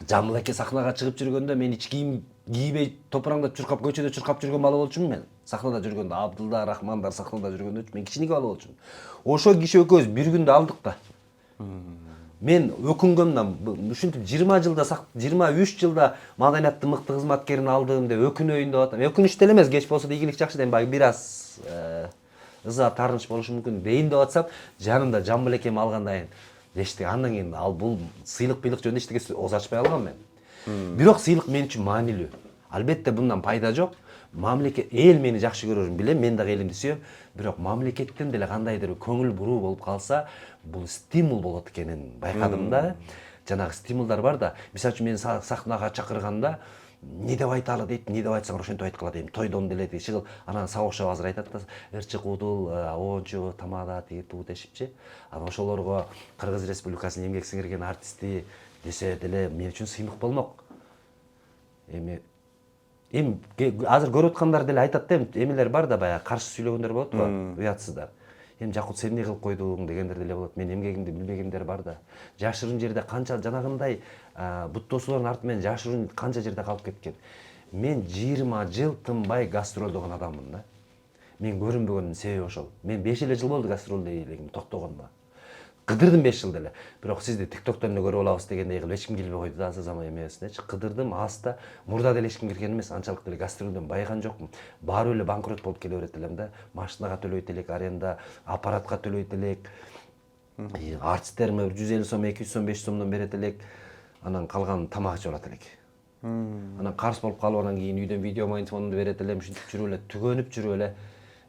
Жамбыл эке сахнага чыгып жүргөндө мен ич кийим кийбей топураңдап чуркап, көчөдө чуркап жүргөн бала болчумун мен. Сахнада жүргөндө, Абдылда, Рахмандар сахнада жүргөндө мен кичинекей бала болчумун. Ошо киши экөөбүз бир күндө алдык да. Мен өкүнгөм да, ушинтип 20 жылда, 23 жылда маданиятты мыкты кызматкерин алдым деп өкүнөйүн деп атам. Өкүнүч деле эмес, кеч болсо да ийгилик жакшы дейм, бир аз ыза таарыныч болушу мүмкүн дейин деп атсам, жанымда Жамбыл экем алгандан кийин андан кийин ал бул сыйлык жөнүндө эчтеке ооз ачпай калгам мен. Бирок сыйлык мен үчүн маанилүү. Албетте bundan пайда жок. Мамлекет, эл мени жакшы көрөрүн билем, мен дагы элимди сүйөм. Бирок мамлекеттен деле кандайдыр көңүл буруу болуп калса, бул стимул болот экенин байкадым да. жанагы стимулдар бар да. Мисалы үчүн мени сахнага чакырганда не деп айталы дейт, не деп айтсаң ошентип айткыла дейм. Тойдон деле чыгыл, анан сабакчы азыр айтат да, ырчык удул, оончу, тамада, тиги туу дешипчи. Анан ошолорго Кыргыз Республикасынын эмгек сиңирген артисти десе деле мен үчүн сыймык болмок. Эми азыр көрүп аткандар деле айтат да, эмелер бар да, баягы каршы сүйлөгөндөр болот го, уятсыздар. Жакут сен эмне кылып койдуң дегендер деле болот. Мен эмгегимди билбегендер бар да. Жашырын жерде канча жанагындай буттосулардын арты менен жашырын канча жерде калып кеткен. Мен 20 жыл тынбай гастролдогон адаммын да. Мен көрүнбөгөнүмдүн себеби ошол. Мен 5 жыл болду гастролдой элегим токтогонума. Кыдырдым 5 жыл деле. Бирок сизди TikTok'тон эле көрүп алабыз дегендей кылып эч ким келбей койду да, азыр заман эмесинечи. Кыдырдым аста. Мурда деле эч ким келген эмес, анчалык деле гастролдон байыган жокмун. Баары эле банкрот болуп келе берет элем да. Машинага төлөйт элек, аренда, аппаратка төлөйт элек. Артисттериме 150 сом, 200 сом, 500 сомдон берет элек. Анан калган тамак ичип алат элек. Анан карыз болуп калып, анан кийин үйдөн видео монтажды берет элем, ушинтип жүрүп эле, түгөнүп жүрүп эле.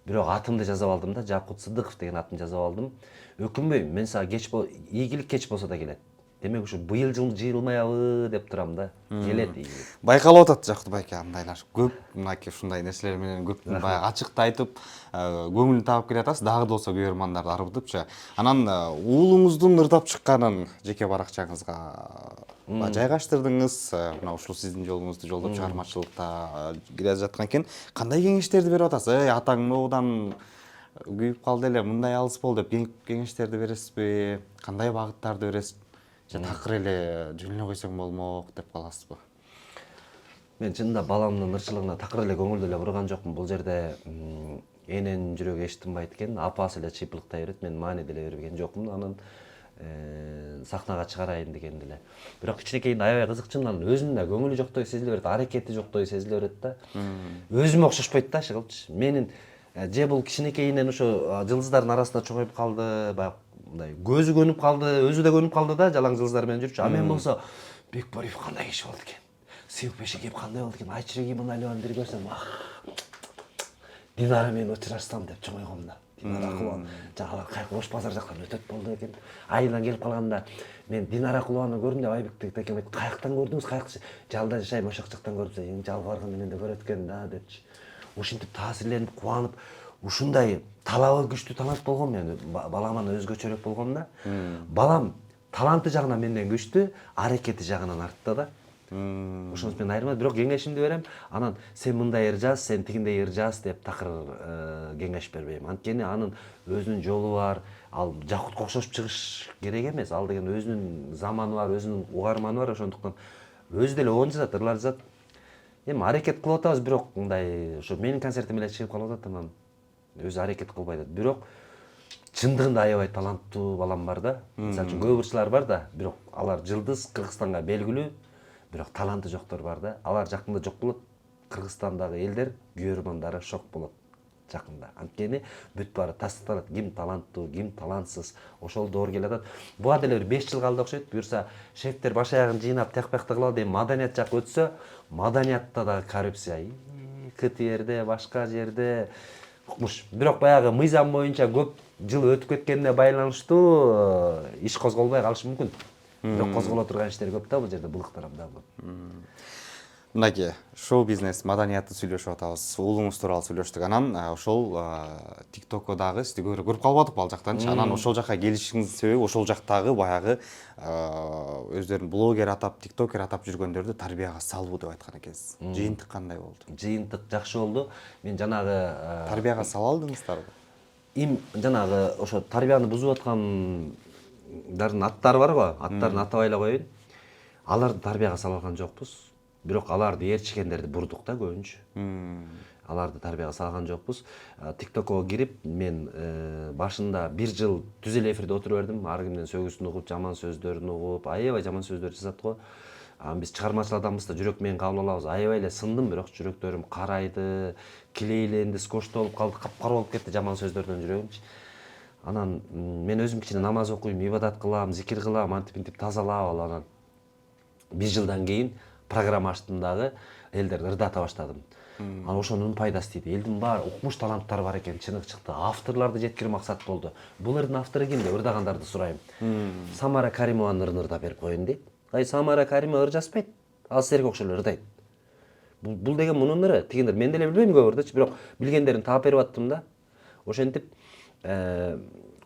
Бирок атымды жазып алдым да, Жакут Сыдыков деген атымды жазып алдым. Өкүнбөйм, мен сага ийгилик кеч болсо да келет. Демек ушу быйыл жыйылмаябы деп турам да. Келет ийгилик. Байкалып атат Жакут байке, андайлар көп мынакей ушундай нерселер менен көп баягы ачыкты айтып, көңүлүн таап келе атасыз, дагы да болсо көрөрмандарды арбытыпчы. Анан уулуңуздун ырдап чыкканын жеке баракчаңызга жайгаштырдыңыз. Мына ушул сиздин жолуңузду жолдоп чыгармачылыкта кире жаткан экен. Кандай кеңештерди берип атасыз? Атаң ноудан күйүп калды эле, мындай алыс бол деп кеңештерди бересизби? Кандай багыттарды бересиз? Же такыр эле жөнүнө койсоң болмок деп каласызбы? Мен чынында баламдын ырчылыгына такыр эле көңүл деле бурган жокмун. Бул жерде эненин жүрөгү эч тынбайт экен, апасы эле чыйпылыктай берет. Мен маани деле берген жокмун. Анан сахнага чыгарайын деген деле. Бирок кичинекейинде аябай кызыкчумун, анан өзүнүн да көңүлү жоктой сезиле берет, аракети жоктой сезиле берет да. Өзүмө окшошпойт да шыгылчы. Менин же бул кичинекейинен ошо жылдыздардын арасында чоңоюп калды, баягы мындай көзү көнүп калды, өзү да көнүп калды да, жалаң жылдыздар менен жүрчү. А мен болсо Бекбориев кандай киши болду экен? Сыйык бешик кийип кандай болду экен? Айчырек кийимин айлабан көрсөм, Динара менен учурашсам деп чоңойгом да. Динара Кулова жагала Кош базар жактан өтөт болду экен. Айылдан келип калганда мен Динара Кулованы көрдүм деп Айбекти текем айтып, каяктан көрдүңүз? Каякчы? Жалда жашайм, ошол жактан көрдүм. Жалга барганда мен да көрөт экен да депчи. Ушинтип таасирленип, кубанып, ушундай талабы күчтүү талант болгон. Мен баламан өзгөчөрөөк болгом да. Балам таланты жагынан менден күчтүү, аракети жагынан артта да. Ошонус менен айырмат. Бирок кеңешимди берем. Анан сен мындай ыржас, сен тигиндей ыржас деп такыр кеңеш бербейм. Анткени анын өзүнүн жолу бар. Ал Жакутка окшош чыгыш керек эмес. Ал деген өзүнүн заманы бар, өзүнүн угарманы бар. Ошондуктан өзү деле оон жазат, ырлар жазат. Эми аракет кылып атабыз, бирок мындай ошо менин концертиме эле чыгып калып атат, анан өзү аракет кылбай атат. Бирок чындыгында аябай таланттуу балам бар да. Мисалы үчүн көп ырчылар бар да, бирок алар жылдыз, Кыргызстанга белгилүү, бирок таланты жоктор бар да. Алар жакында жок болот. Кыргызстандагы элдер, көрөрмандары шок болот жакында. Анткени бүт баары тасталат, ким таланттуу, ким талантсыз, ошол доор келе атат. Буга деле бир 5 жыл калды окшойт. Буюрса шефтер баш аягын жыйнап текпекти кылалы дейм, маданият жак өтсө, маданиятта да коррупция, КТРде, башка жерде укмуш. Бирок баягы мыйзам боюнча көп жыл өтүп кеткенине байланыштуу иш козголбой калышы мүмкүн. Бирок козголо турган иштер көп да, бул жерде былыктарам да көп. Мынакей шоу-бизнес маданиятты сүйлөшүп атабыз. Уулуңуз тууралуу сүйлөштүк. Анан ошол TikTok'ко дагы сизди көрүп калып атып ал жактанчы. Анан ошол жакка келишиңиздин себеби ошол жактагы баягы өздөрүн блогер атап, тиктокер атап жүргөндөрдү тарбияга салуу деп айткан экенсиз. Жыйынтык кандай болду? Жыйынтык жакшы болду. Мен жанагы тарбияга сала алдыңыздарбы? Жанагы ошо тарбияны бузуп аткандардын аттары бар го, аттарын атабай эле коеюн. Аларды тарбияга сала алган жокпуз. Бирок аларды ээрчигендерди бурдук да көбүнчө. Аларды тарбияга салган жокпуз. TikTok'ко кирип, мен башында 1 жыл түз эле эфирде отура бердим. Ар кимден сөгүүсүн угуп, жаман сөздөрүн угуп, аябай жаман сөздөр жазат го. Биз чыгармачыл адамбыз да, жүрөк менен кабыл алабыз. Аябай эле сындым, бирок жүрөктөрүм карайды, килейленди, скоштолуп калды, капкара болуп кетти жаман сөздөрдөн жүрөгүмчү. Анан мен өзүм кичине намаз окуйм, ибадат кылам, зикир кылам, антип тазалап алып, анан 1 жылдан кийин программа ачтым дагы, элдерди ырдата баштадым. Анан ошонун пайдасы тийди. Элдин баары укмуш таланттар бар экен, чыныгы чыкты. Авторларды жеткирүү максат болду. Бул ырдын автору ким деп ырдагандарды сурайм. Самара Каримованын ырын ырдап берип коеюн дейт. Самара Каримова ыр жазбайт. Ал силерге окшоп эле ырдайт. Бул деген мунун ыры. Тигиндер мен деле билбейм көп ырдычы, бирок билгендерин таап берип аттым да. Ошентип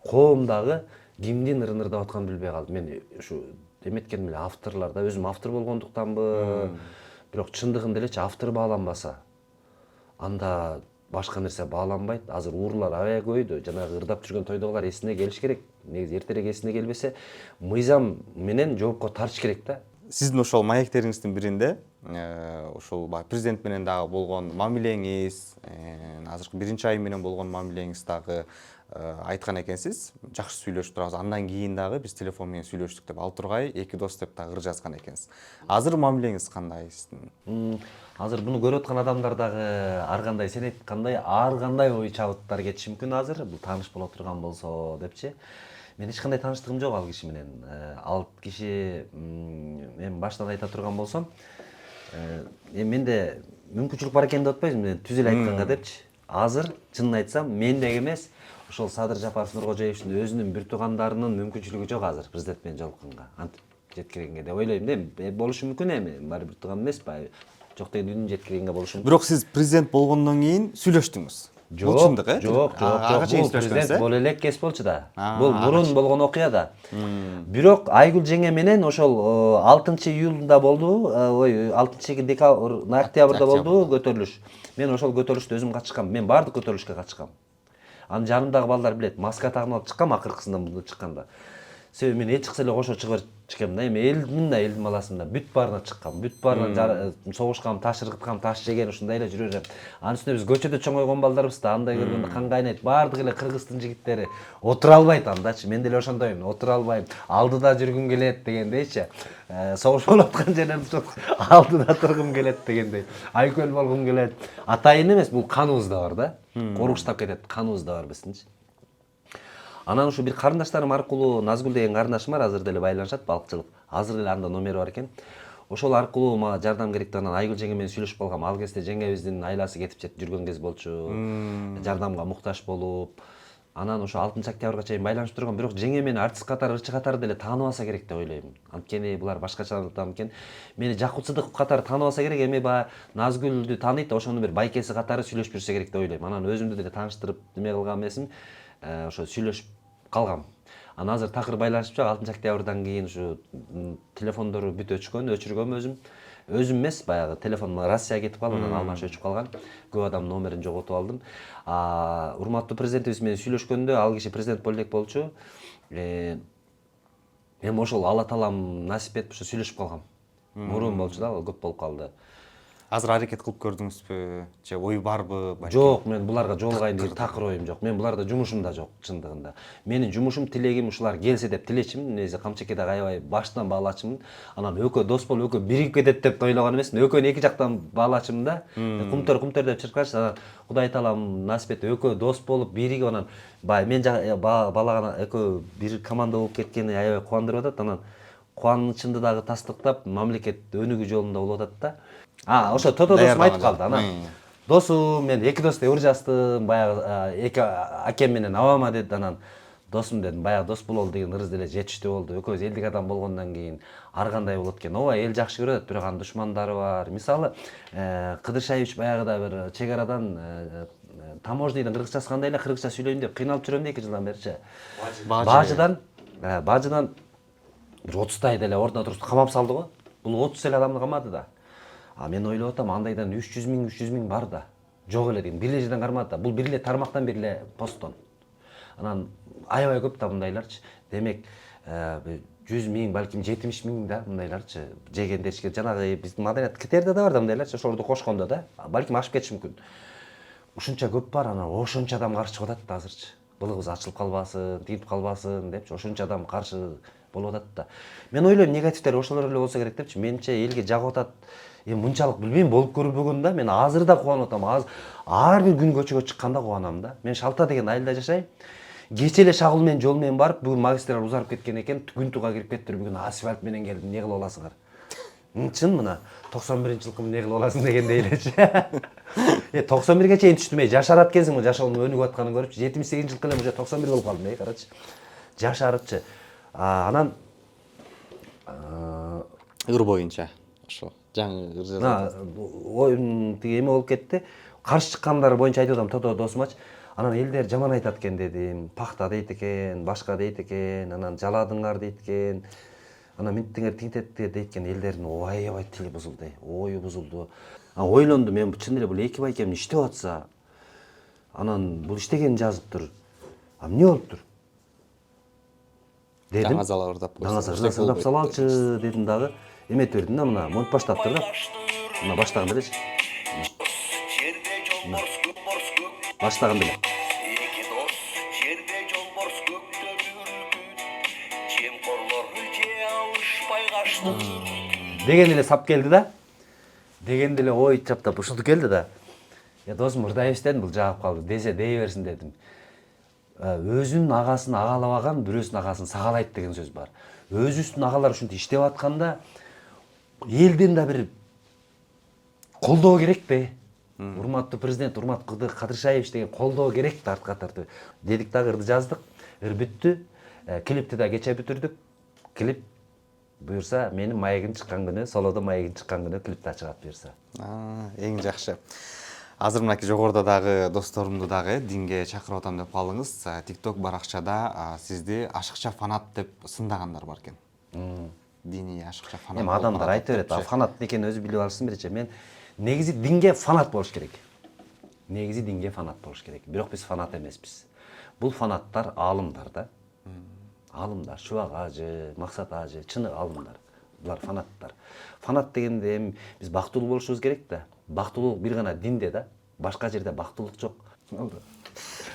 коомдагы кимдин ырын ырдап атканын билбей калдым. Мен ушу эметкеним эле авторларда өзүм автор болгондуктанбы, бирок чындыгында элечи автор бааланбаса анда башка нерсе бааланбайт. Азыр уурулар аябай көбөйдү. Жанагы ырдап жүргөн тойдогулар эсине келиш керек. Негизи эртерээк эсине келбесе, мыйзам менен жоопко тартыш керек да. Сиздин ошол маектериңиздин биринде ошол президент менен дагы болгон мамилеңиз, азыркы 1-ай менен болгон мамилеңиз дагы айткан экенсиз. Жакшы сүйлөшүп турабыз. Андан кийин дагы биз телефон менен сүйлөштүк деп ал тургай 2 дос деп дагы ыр жазган экенсиз. Азыр мамилеңиз кандай сиздин? Азыр буну көрүп аткан адамдар дагы ар кандай сен айткандай ар кандай ой чабыттар кетиши мүмкүн азыр. Бул тааныш боло турган болсо депчи. Мен эч кандай тааныштыгым жок ал киши менен. Ал киши мен баштан айта турган болсом, менде мүмкүнчүлүк бар экен деп атпайсың, мен түз эле айтканга депчи. Азыр чынын айтсам, мендеги эмес, ошол Садыр Жапаров Нуркожоевичтин өзүнүн бир туугандарынын мүмкүнчүлүгү жок азыр президент менен жолукканга. Антип жеткиргенге деп ойлойм да. Болушу мүмкүн эми, баары бир тууган эмес баягы. Жок деген үнүн жеткиргенге болушу мүмкүн. Бирок сиз президент болгондон кийин сүйлөштүңүз. Жок, чындык, жок. Бул президент боло элек кес болчу да. Бул мурун болгон окуя да. Бирок Айгүл жеңе менен ошол 6-июлда болду, 6-октябрда болду көтөрүлүш. Мен ошол көтөрүлүштө өзүм катышкам. Мен баардык көтөрүлүшкө катышкам. Анын жанымдагы балдар билет, маска тагып алып чыккам акыркысында бул чыкканда. Себеби мен эч кыса эле кошо чыгып чыккам да. Эми элдин баласында бүт баарына чыккам. Бүт баарына согушкам, таш ыргыткам, таш жеген ушундай эле жүрө берем. Анын үстүнө биз көчөдө чоңойгон балдарбыз да. Андай көргөндө кан кайнайт. Баардык эле кыргыздын жигиттери отура албайт андачы. Мен деле ошондоймун. Отура албайм. Алдыда жүргүм келет дегендейчи. Согуш болуп аткан жерден алдыда тургум келет дегендей. Айкөл болгум келет. Атайын эмес, бул каныбызда бар да. Коруштап кетет, каныбызда бар биздинчи. Анан ушу бир карындаштарым аркылуу Назгүл деген карындашым бар, азыр деле байланышат, балыкчылык. Азыр деле анда номери бар экен. Ошол аркылуу мага жардам керек деп анан Айгүл жеңе менен сүйлөшүп калгам. Ал кезде жеңебиздин айласы кетип жетип жүргөн кез болчу. Жардамга муктаж болуп. Анан ошо 6-октябрга чейин байланышып турган, бирок жеңе мени артист катары, ырчы катары деле тааныбаса керек деп ойлойм. Анткени булар башкачалыктан экен. Мени Жакут Сыдыков катары тааныбаса керек, эми баягы Назгүлдү тааныйт, ошонун бир байкеси катары сүйлөшүп жүрсө керек деп ойлойм. Анан өзүмдү деле тааныштырып неме кылган эмесим, ошо сүйлөшүп калгам. Анан азыр такыр байланышып жок, 6-октябрдан кийин ушу телефондору бүт өчкөн, өчүргөм өзүм. Өзүм эмес, баягы телефон Россияга кетип калып, анан алмаш өчүп калган. Көп адам номерин жоготуп алдым. Урматтуу президентибиз менен сүйлөшкөндө ал киши президент боло элек болчу. Эми ошол Алла таалам насип этип ушу сүйлөшүп калгам. Мурун болчу да, көп болуп калды. Азыр аракет кылып көрдүңүзбү? Же ой барбы? Жок, мен буларга жолугайын деген такыр оюм жок. Мен буларда жумушум да жок, чындыгында. Менин жумушум, тилегим ушулар келсе деп тилечимин. Негизи Камчекке дагы аябай баштан баалачымын. Анан экөө дос болуп, экөө бирип кетет деп ойлогон эмесмин. Экөөнү эки жактан баалачымын да. Кумтөр деп чыркач, анан Кудай таалам насип этип экөө дос болуп, биригип, анан мен балаган экөө бир команда болуп кеткени аябай кубандырып атат. Анан кубанычымды дагы тастыктап, мамлекет өнүгүү жолунда болуп атат да. Ошо досум айтып калды. Анан досум, мен эки дос деп ыр жаздым, баягы эки акем менен абама деди. Анан досум дедим, баягы дос бололу деген ырыз деле жетиштүү болду. Экөөбүз элдик адам болгондон кийин ар кандай болот экен. Ооба, эл жакшы көрөт, бирок анын душмандары бар. Мисалы, Кыдыршаевич баягыда бир чек арадан таможнядан кыргызчасы кандай эле кыргызча сүйлөйм деп кыйналып жүрөм да 2 жылдан бери. Бажыдан 30 деле ордуна туруп камап салды го. Бул 30 эле адамды камады да. Мен ойлоп атам, андайдан 300 миң бар да. Жок эле дейм. Бир эле жерден кармады да. Бул бир эле тармактан, бир эле посттон. Анан аябай көп да мындайларчы. Демек, 100 миң, балким 70 миң да мындайларчы. Жегендерчике жанагы биздин маданият кетерде да бар да мындайларчы. Ошолорду кошкондо да, балким ашып кетиши мүмкүн. Ушунча көп бар, анан ошончо адам каршы чыгып атат да азырчы. Былыгыбыз ачылып калбасын, тигип калбасын депчи. Ошончо адам каршы болуп атат да. Мен ойлойм, негативдер ошолор эле болсо керек депчи. Менче элге жагып атат. Мынчалык билбейм, болуп көрбөгөн да. Мен азыр да кубанып атам. Ар бир күн көчөгө чыкканда кубанам да. Мен Шалта деген айылда жашайм. Кече эле шагыл менен жол менен барып, бүгүн магистраль узарып кеткен экен, күн туга кирип кетти, бүгүн асфальт менен келдим, не кылып аласыңар? Чын мына 91-жылкы эмне кылып аласың дегендей элечи. 91-ге чейин түштүм, жашарат экенсиң, жашоонун өнүгүп атканын көрүпчү. 78-жылкы эле уже 91 болуп калдым, карачы. Жашарыпчы. Анан ыр боюнча ошо жаңы ыр жазат. Оюм тиги эме болуп кетти. Каршы чыккандар боюнча айтып атам, Тодо досумачы. Анан элдер жаман айтат экен дедим. Пахта дейт экен, башка дейт экен, анан жаладыңар дейт экен. Анан минтиңер тинтетти дейт экен, элдердин аябай тили бузулду, ою бузулду. Ойлондум, мен чын эле бул эки байкем иштеп атса, анан бул иштегенин жазыптыр. Эмне болуптур? Дедим. Даңа зала ырдап Ырдап салалчы дедим дагы. Эметип бердим да, мына монт баштаптыр да. Мына баштаган элечи. Баштаган эле. Деген эле сап келди да. Дегенде эле ой чаптап ушунтип келди да. Я досум ырдай берсин, бул жагып калды. Десе дей берсин дедим. Өзүнүн агасын агалабаган бирөөсүнүн агасын сагалайт деген сөз бар. Өзүбүздүн агалар ушинтип иштеп атканда элден да бир колдоо керек да. Урматтуу президент, урматтуу Кадыршаевич деген колдоо керек да артка тартып. Дедик дагы ырды жаздык. Ыр бүттү. Клипти да кече бүтүрдүк. Клип буюрса менин маегим чыккан күнү, солодо маегим чыккан күнү клипти чыгат буюрса. Эң жакшы. Азыр мынакей жогоруда дагы досторумду дагы динге чакырып атам деп калдыңыз. TikTok баракчада сизди ашыкча фанат деп сындагандар бар экен. Диний ашыкча фанат. Эми адамдар айта берет, фанат экенин өзү билип алсын биринчи. Мен негизи динге фанат болуш керек. Негизи динге фанат болуш керек. Бирок биз фанат эмеспиз. Бул фанаттар аалымдар да. Аалымдар, Шубак ажы, Максат ажы, чыны аалымдар. Булар фанаттар. Фанат дегенде эми биз бактылуу болушубуз керек да. Бактылуулук бир гана динде да. Башка жерде бактылуулук жок.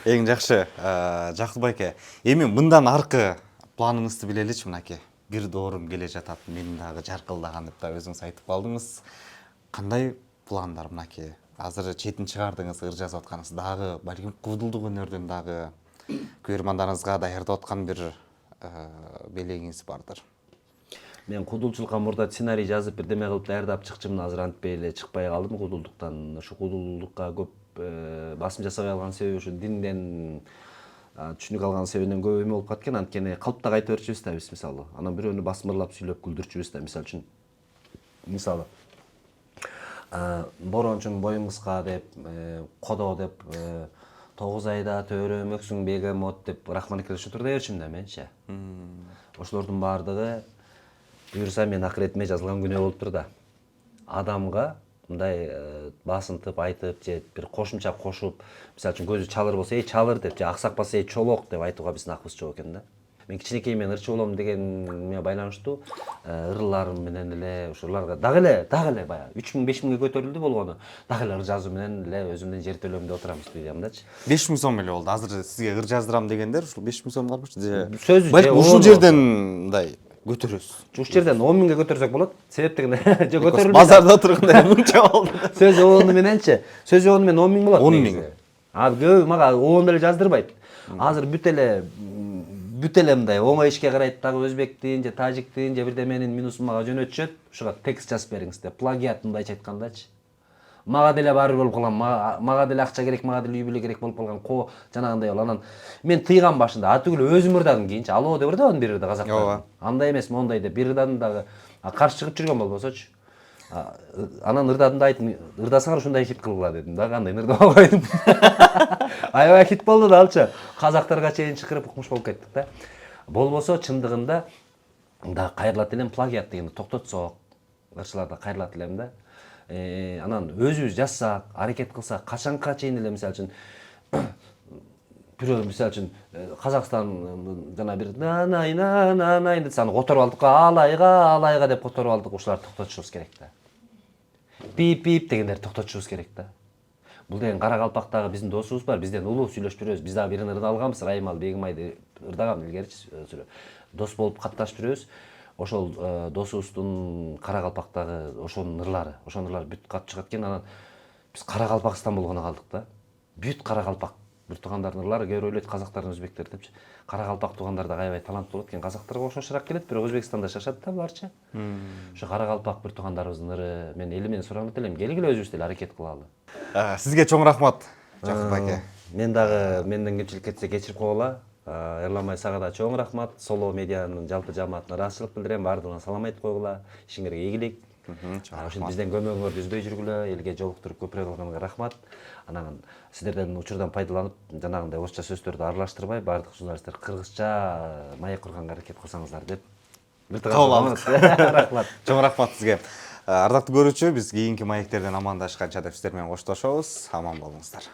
Эң жакшы, Жакып байке. Эми мындан аркы планыңызды билеличи мынакей. Бир доорум келе жатат, мен дагы жаркылдаган деп да өзүңүз айтып калдыңыз. Кандай пландар мынакей? Азыр четин чыгардыңыз, ыр жазып атканыңыз дагы, балким куудулдук өнөрдөн дагы көрөрмандарыңызга даярдап аткан бир белегиңиз бардыр. Мен куудулчулукка мурда сценарий жазып бирдеме кылып даярдап чыкчымын, азыр антпей эле чыкпай калдым куудулдуктан. Ушу куудулдукка көп басым жасабай алган себеби ушу динден түшүнүк алган себебинен көп эме болуп кеткен. Анткени калыптагы айта берчүбүз да биз мисалы. Анан бирөөнү басмырлап сүйлөп күлдүрчүбүз да, мисалы үчүн. Мисалы борончун боюң кыска деп, кодо деп, 9 айда төрөм өксүң бегемот деп Рахман экен ушинтурдай берчүмүн да менчи. Ошолордун баардыгы буюрса мен акыретиме жазылган күнөө болуптур да. Адамга мындай басынтып айтып же бир кошумча кошуп, мисалы үчүн көзү чалыр болсо, чалыр деп же аксак болсо, чолок деп айтууга биздин акыбыз жок экен да. Мен кичинекей мен ырчы болом дегениме байланыштуу ырларым менен эле ушуларга дагы эле баягы 3000-5000ге көтөрүлдү болгону. Дагы эле ыр жазуу менен эле өзүмдүн жер төлөм деп отурам студиямдачы. 5000 сом эле болду. Азыр сизге ыр жаздырам дегендер ушул 5000 сом калбычы же. Сөзү балким ушул жерден мындай көтөрөбүз. Ушул жерден 10.000ге көтөрсөк болот. Себеп дегенде же көтөрүлбөйт. Базарда турганда мынча болду. Сөз оonu мененчи. Сөз оonu менен 10.000 болот. 10.000. Көбү мага оonu эле жаздырбайт. Азыр бүт эле мындай оңой ишке карайт, дагы өзбектин же тажиктин же бирдеменин минусун мага жөнөтүшөт. Ушуга текст жазып бериңиз деп. Плагиат мындайча айткандачы. Мага деле баары болуп калган, мага деле акча керек, мага деле үй бүлө керек болуп калган. Жанагындай бол. Анан мен тыйган башында, түгүл өзүм ырдадым кийинчи. Алоо деп ырдабадым бир ырда казактар. Андай эмес, мондай деп бир ырдадым дагы. Каршы чыгып жүргөн болбосочу. Анан ырдадым да айттым, ырдасаңар ушундай хит кылгыла дедим да, кандай ырдабай койдум. Аябай хит болду да алчы. Казактарга чейин чакырып укмуш болуп кеттик да. Болбосо чындыгында да кайрылат элем, плагиат дегенди токтотсок, ырчыларда кайрылат элем да. Анан өзүбүз жазсак, аракет кылсак, качанга чейин эле мисалы үчүн бирөө мисалы үчүн Казакстан жана бир нанай десе аны которуп алдык, алайга деп которуп алдык, ушуларды токтотушубуз керек да. Пип дегендерди токтотушубуз керек да. Бул деген Каракалпактагы биздин досубуз бар, бизден улуу сүйлөшүп жүрөбүз. Биз дагы бирин ырда алганбыз, Раймал Бегимайды ырдагам илгеричи. Дос болуп катташып жүрөбүз. Ошол досубуздун Каракалпактагы ошонун ырлары бүт катып чыгат экен. Анан биз Каракалпакстан болгону калдык да. Бүт Каракалпак Бир туугандардын ырлары кээ бирөө ойлойт казактардын өзбектер депчи. Каракалпак туугандар да аябай таланттуу болот экен. Казактарга окшошураак келет, бирок Өзбекстанда шашат да буларчы. Ошо каракалпак бир туугандарыбыздын ыры. Мен эли менен сурамат элем. Келгиле өзүбүз деле аракет кылалы. Сизге чоң рахмат, Жакып аке. Мен дагы менден кемчилик кетсе кечирип койгула. Эрламай сага да чоң рахмат. Соло медианын жалпы жамаатына ыраазычылык билдирем. Баардыгына салам айтып койгула. Ишиңерге ийгилик. Ошентип бизден көмөгүңөрдү үзбөй жүргүлө. Элге жолуктуруп көпүрөөк кылганыңарга рахмат. Анан сиздерден учурдан пайдаланып, жанагындай орусча сөздөрдү аралаштырбай, баардык журналисттер кыргызча маек курганга аракет кылсаңыздар деп. Кабыл алдык. Рахмат. Чоң рахмат сизге. Ардактуу көрүүчү, биз кийинки маектерден амандашканча деп сиздер менен коштошобуз. Аман болуңуздар.